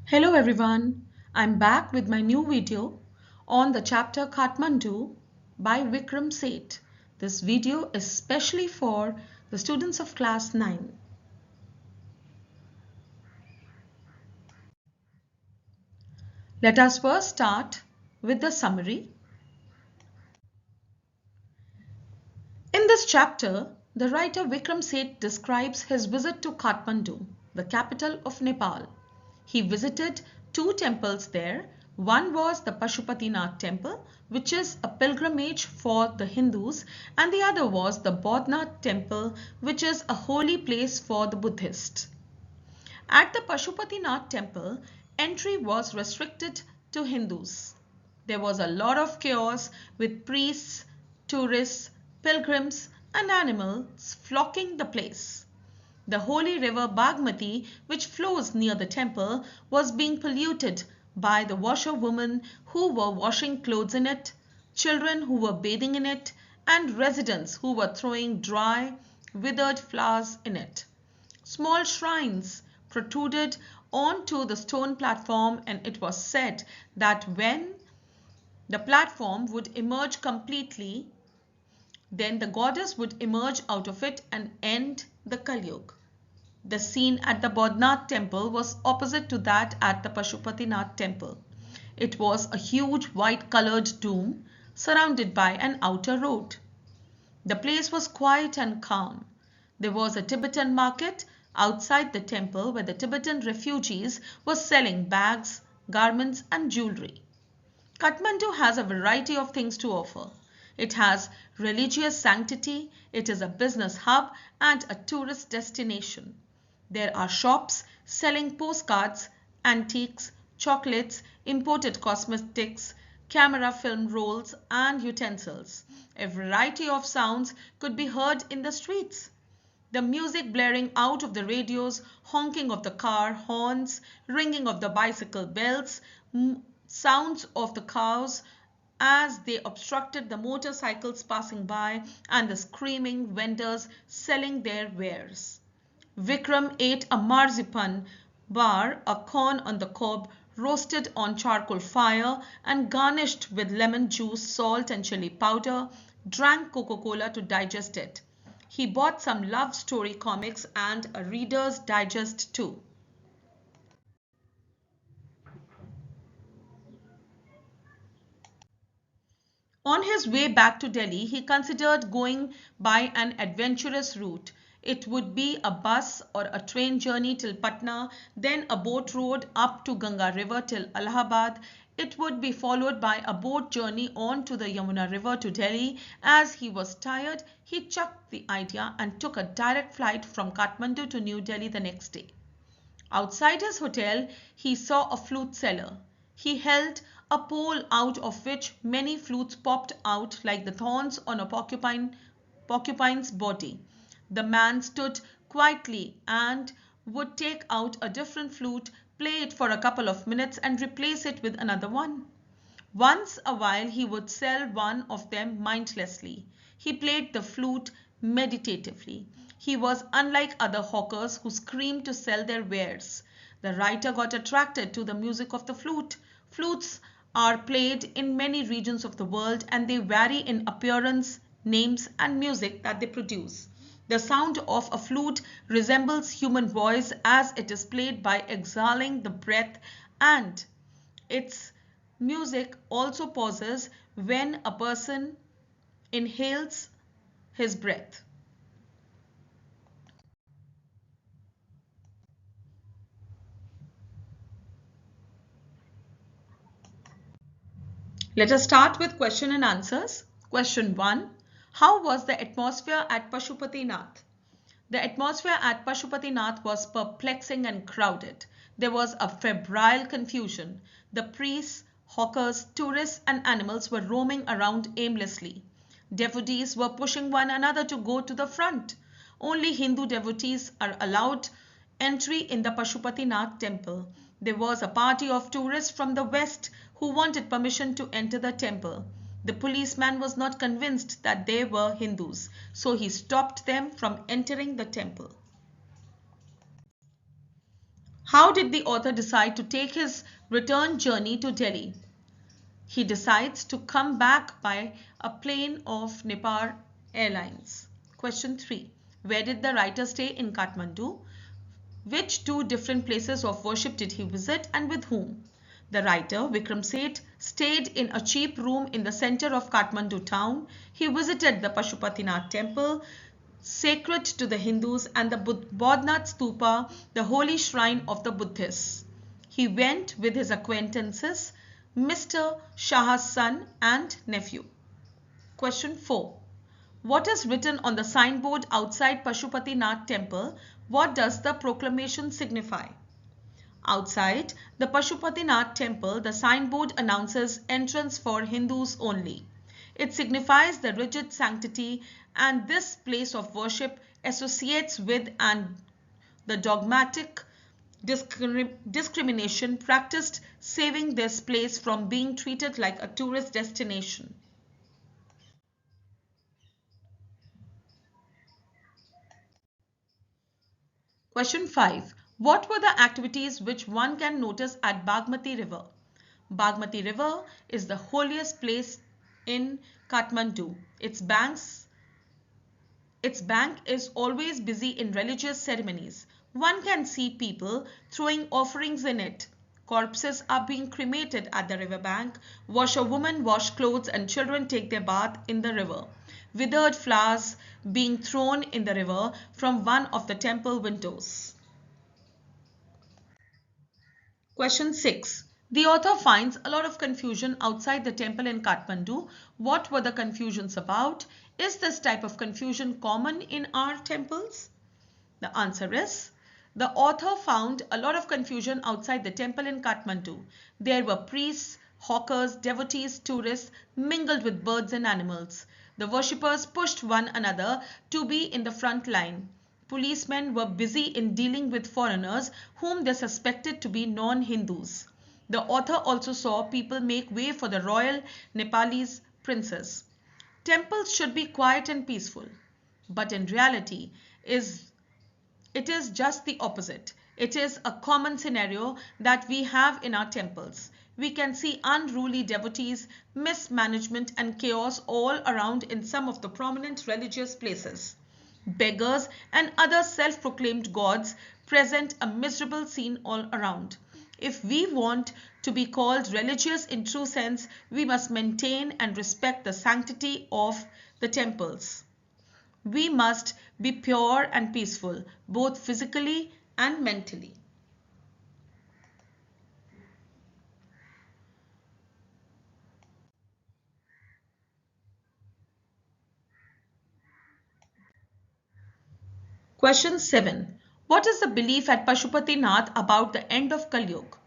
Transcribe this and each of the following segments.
Hello everyone, I'm back with my new video on the chapter Kathmandu by Vikram Seth. This video is specially for the students of class 9. Let us first start with the summary. In this chapter, the writer Vikram Seth describes his visit to Kathmandu, the capital of Nepal. He visited two temples there. One was the Pashupatinath temple, which is a pilgrimage for the Hindus, and the other was the Bodhnath temple, which is a holy place for the Buddhists. At the Pashupatinath temple, entry was restricted to Hindus. There was a lot of chaos with priests, tourists, pilgrims, and animals flocking the place. The holy river Bagmati, which flows near the temple, was being polluted by the washerwomen who were washing clothes in it, children who were bathing in it, and residents who were throwing dry, withered flowers in it. Small shrines protruded onto the stone platform, and it was said that when the platform would emerge completely, then the goddess would emerge out of it and end the Kalyug. The scene at the Bodhnath temple was opposite to that at the Pashupatinath temple. It was a huge white colored dome surrounded by an outer road. The place was quiet and calm. There was a Tibetan market outside the temple where the Tibetan refugees were selling bags, garments, and jewelry. Kathmandu has a variety of things to offer. It has religious sanctity, it is a business hub, and a tourist destination. There are shops selling postcards, antiques, chocolates, imported cosmetics, camera film rolls, and utensils. A variety of sounds could be heard in the streets. The music blaring out of the radios, honking of the car horns, ringing of the bicycle bells, sounds of the cows as they obstructed the motorcycles passing by, and the screaming vendors selling their wares. Vikram ate a marzipan bar, a corn on the cob, roasted on charcoal fire and garnished with lemon juice, salt and chili powder, drank Coca-Cola to digest it. He bought some love story comics and a Reader's Digest too. On his way back to Delhi, he considered going by an adventurous route. It would be a bus or a train journey till Patna, then a boat road up to Ganga River till Allahabad. It would be followed by a boat journey on to the Yamuna River to Delhi. As he was tired, he chucked the idea and took a direct flight from Kathmandu to New Delhi the next day. Outside his hotel, he saw a flute seller. He held a pole out of which many flutes popped out like the thorns on a porcupine's body. The man stood quietly and would take out a different flute, play it for a couple of minutes and replace it with another one. Once a while he would sell one of them mindlessly. He played the flute meditatively. He was unlike other hawkers who screamed to sell their wares. The writer got attracted to the music of the flute. Flutes are played in many regions of the world and they vary in appearance, names, and music that they produce. The sound of a flute resembles human voice as it is played by exhaling the breath, and its music also pauses when a person inhales his breath. Let us start with question and answers. Question 1. How was the atmosphere at Pashupatinath? The atmosphere at Pashupatinath was perplexing and crowded. There was a febrile confusion. The priests, hawkers, tourists, and animals were roaming around aimlessly. Devotees were pushing one another to go to the front. Only Hindu devotees are allowed entry in the Pashupatinath temple. There was a party of tourists from the west who wanted permission to enter the temple. The policeman was not convinced that they were Hindus, so he stopped them from entering the temple. How did the author decide to take his return journey to Delhi? He decides to come back by a plane of Nepal Airlines. Question 3. Where did the writer stay in Kathmandu? Which two different places of worship did he visit and with whom? The writer, Vikram Seth, stayed in a cheap room in the center of Kathmandu town. He visited the Pashupatinath temple, sacred to the Hindus, and the Bodhnath Stupa, the holy shrine of the Buddhists. He went with his acquaintances, Mr. Shah's son and nephew. Question 4. What is written on the signboard outside Pashupatinath temple? What does the proclamation signify? Outside the Pashupatinath temple, the signboard announces entrance for Hindus only. It signifies the rigid sanctity and this place of worship associates with and the dogmatic discrimination practiced, saving this place from being treated like a tourist destination. Question 5. What were the activities which one can notice at Bagmati River? Bagmati River is the holiest place in Kathmandu. Its bank is always busy in religious ceremonies. One can see people throwing offerings in it. Corpses are being cremated at the riverbank. Washerwomen wash clothes and children take their bath in the river. Withered flowers being thrown in the river from one of the temple windows. Question 6. The author finds a lot of confusion outside the temple in Kathmandu. What were the confusions about? Is this type of confusion common in our temples? The answer is, the author found a lot of confusion outside the temple in Kathmandu. There were priests, hawkers, devotees, tourists mingled with birds and animals. The worshippers pushed one another to be in the front line. Policemen were busy in dealing with foreigners whom they suspected to be non-Hindus. The author also saw people make way for the royal Nepalese princes. Temples should be quiet and peaceful, but in reality, it is just the opposite. It is a common scenario that we have in our temples. We can see unruly devotees, mismanagement and chaos all around in some of the prominent religious places. Beggars and other self-proclaimed gods present a miserable scene all around. If we want to be called religious in true sense, we must maintain and respect the sanctity of the temples. We must be pure and peaceful, both physically and mentally. Question 7. What is the belief at Pashupatinath about the end of Kali Yuga?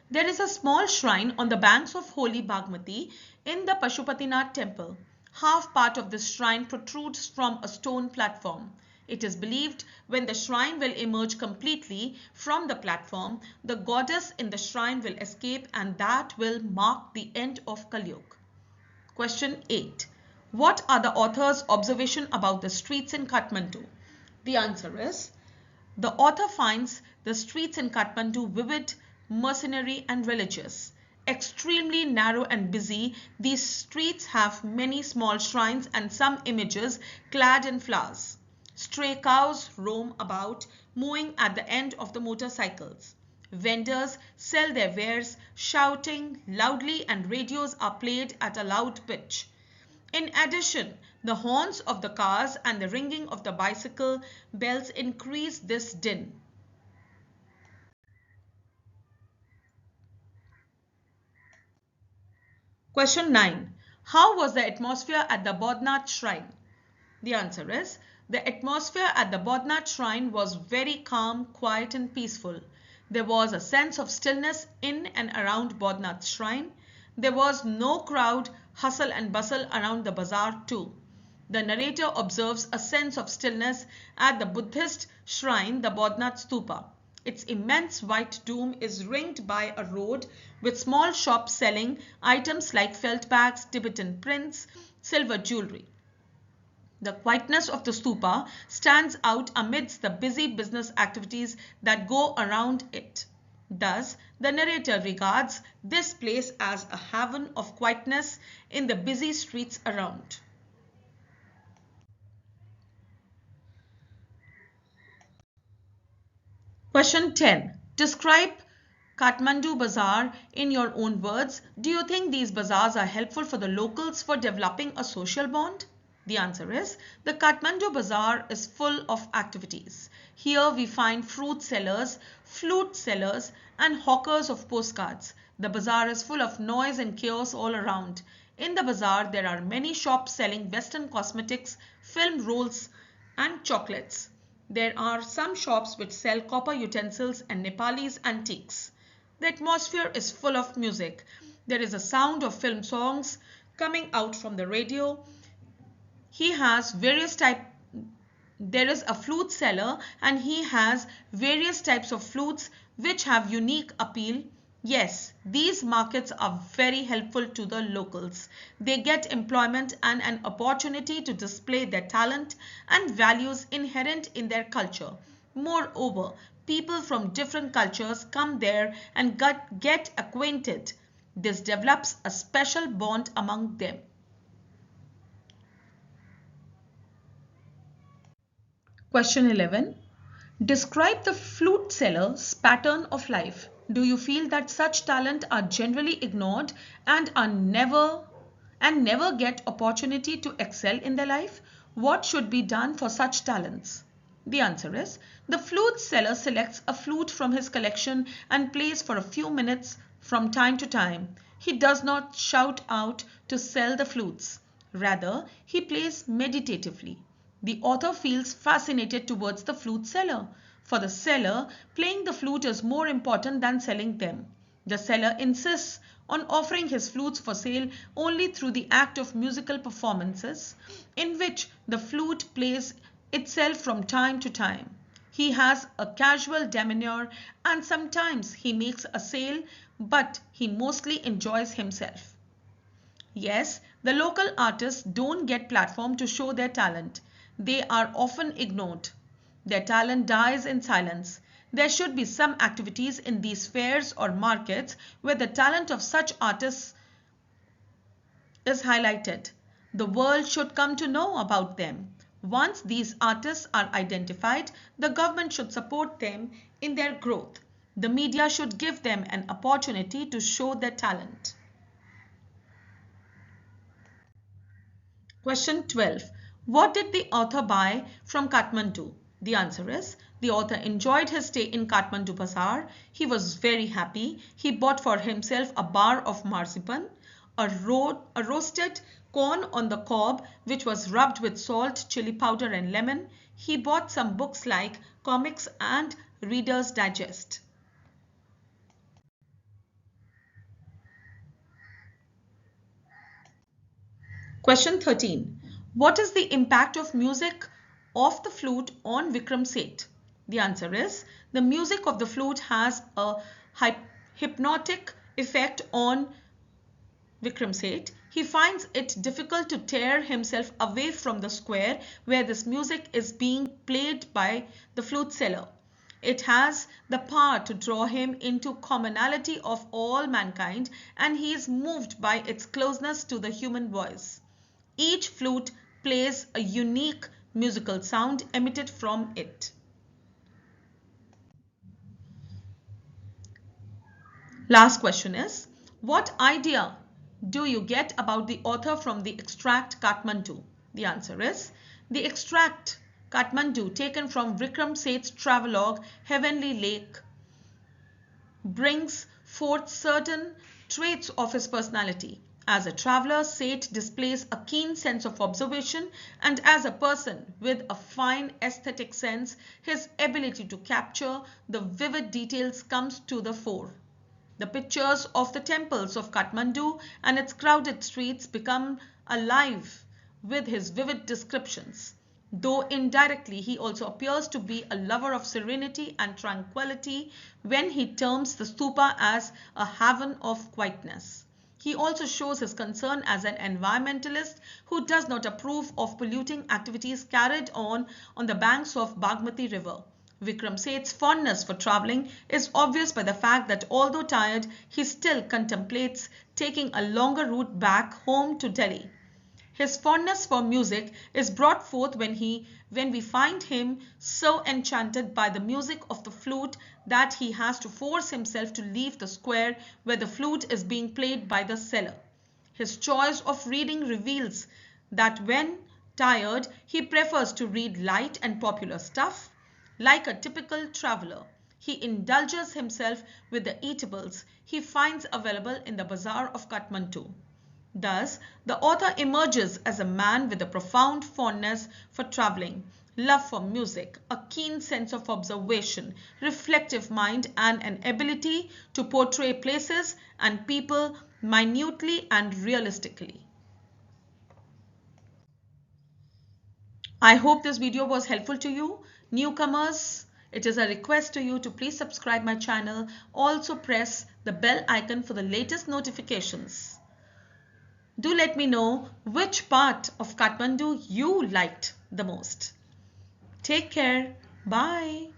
There is a small shrine on the banks of holy Bagmati in the Pashupatinath temple. Half part of this shrine protrudes from a stone platform. It is believed when the shrine will emerge completely from the platform, the goddess in the shrine will escape and that will mark the end of Kali Yuga. Question 8. What are the author's observations about the streets in Kathmandu? The answer is, the author finds the streets in Kathmandu vivid, mercenary and religious. Extremely narrow and busy, these streets have many small shrines and some images clad in flowers. Stray cows roam about, mooing at the end of the motorcycles. Vendors sell their wares, shouting loudly and radios are played at a loud pitch. In addition, the horns of the cars and the ringing of the bicycle bells increase this din. Question 9. How was the atmosphere at the Bodhnath shrine? The answer is, the atmosphere at the Bodhnath shrine was very calm, quiet and peaceful. There was a sense of stillness in and around Bodhnath shrine. There was no crowd, hustle and bustle around the bazaar too. The narrator observes a sense of stillness at the Buddhist shrine, the Bodhnath Stupa. Its immense white dome is ringed by a road with small shops selling items like felt bags, Tibetan prints, silver jewelry. The quietness of the stupa stands out amidst the busy business activities that go around it. Thus, the narrator regards this place as a haven of quietness in the busy streets around. Question 10. Describe Kathmandu Bazaar in your own words. Do you think these bazaars are helpful for the locals for developing a social bond? The answer is the Kathmandu Bazaar is full of activities. Here we find fruit sellers, flute sellers, and hawkers of postcards. The bazaar is full of noise and chaos all around. In the bazaar, there are many shops selling Western cosmetics, film rolls, and chocolates. There are some shops which sell copper utensils and Nepalese antiques. The atmosphere is full of music. There is a sound of film songs coming out from the radio. He has various type There is a flute seller and he has various types of flutes which have unique appeal. Yes, these markets are very helpful to the locals. They get employment and an opportunity to display their talent and values inherent in their culture. Moreover, people from different cultures come there and get acquainted. This develops a special bond among them. Question 11. Describe the flute seller's pattern of life. Do you feel that such talent are generally ignored and never get opportunity to excel in their life? What should be done for such talents? The answer is the flute seller selects a flute from his collection and plays for a few minutes from time to time. He does not shout out to sell the flutes. Rather, he plays meditatively. The author feels fascinated towards the flute seller. For the seller, playing the flute is more important than selling them. The seller insists on offering his flutes for sale only through the act of musical performances, in which the flute plays itself from time to time. He has a casual demeanor and sometimes he makes a sale, but he mostly enjoys himself. Yes, the local artists don't get platform to show their talent. They are often ignored. Their talent dies in silence. There should be some activities in these fairs or markets where the talent of such artists is highlighted. The world should come to know about them. Once these artists are identified, the government should support them in their growth. The media should give them an opportunity to show their talent. Question 12. What did the author buy from Kathmandu? The answer is the author enjoyed his stay in Kathmandu Bazaar. He was very happy. He bought for himself a bar of marzipan, a roasted corn on the cob which was rubbed with salt, chili powder and lemon. He bought some books like comics and Reader's Digest. Question 13. What is the impact of music of the flute on Vikram Seth? The answer is the music of the flute has a hypnotic effect on Vikram Seth. He finds it difficult to tear himself away from the square where this music is being played by the flute seller. It has the power to draw him into commonality of all mankind and he is moved by its closeness to the human voice. Each flute plays a unique musical sound emitted from it. Last question is, what idea do you get about the author from the extract Kathmandu? The answer is, the extract Kathmandu taken from Vikram Seth's travelogue Heavenly Lake brings forth certain traits of his personality. As a traveler, Seth displays a keen sense of observation, and as a person with a fine aesthetic sense, his ability to capture the vivid details comes to the fore. The pictures of the temples of Kathmandu and its crowded streets become alive with his vivid descriptions. Though indirectly, he also appears to be a lover of serenity and tranquility when he terms the stupa as a haven of quietness. He also shows his concern as an environmentalist who does not approve of polluting activities carried on the banks of Bagmati river. Vikram Seth's fondness for traveling is obvious by the fact that although tired, he still contemplates taking a longer route back home to Delhi. His fondness for music is brought forth when we find him so enchanted by the music of the flute that he has to force himself to leave the square where the flute is being played by the seller. His choice of reading reveals that when tired, he prefers to read light and popular stuff. Like a typical traveler, he indulges himself with the eatables he finds available in the bazaar of Kathmandu. Thus, the author emerges as a man with a profound fondness for traveling, love for music, a keen sense of observation, reflective mind, and an ability to portray places and people minutely and realistically. I hope this video was helpful to you. Newcomers, it is a request to you to please subscribe my channel. Also press the bell icon for the latest notifications. Do let me know which part of Kathmandu you liked the most. Take care. Bye.